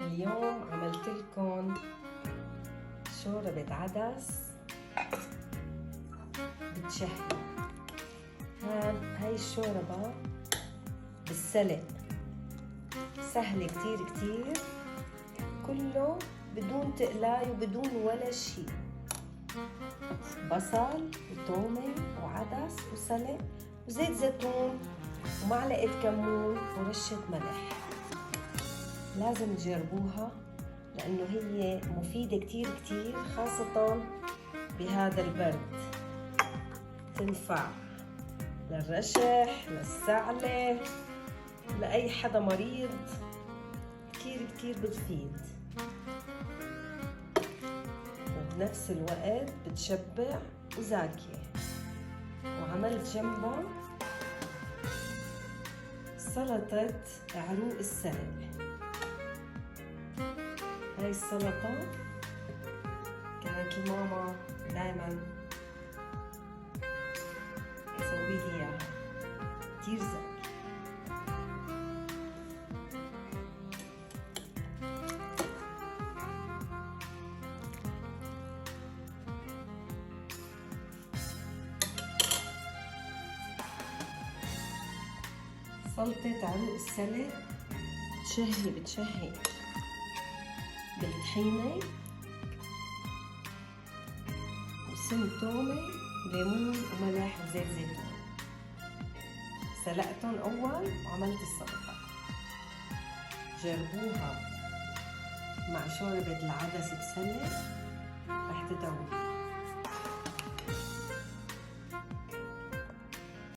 اليوم عملت لكم شوربة عدس بتشهي. هاي الشوربة بالسلق سهلة كتير كتير، كله بدون تقلاي وبدون ولا شي. بصل وتومة وعدس وسلق وزيت زيتون ومعلقة كمون ورشة ملح. لازم تجربوها لأنه هي مفيدة كتير كتير، خاصة بهذا البرد. تنفع للرشح، للسعلة، لأي حدا مريض، كتير كتير بتفيد، وبنفس الوقت بتشبع وزاكية. وعملت جنبها سلطة عروق السلق. هاي السلطة كانت الماما دايما تسوي لي اياها، كتير زاكية. سلطة عروق السلق بتشهي بالطحينة وسن تومة ليمون وملح وزيت زيتون. سلقتهم أول وعملت السلطة. جربوها مع شوربة العدس بسلق رح تدعوا.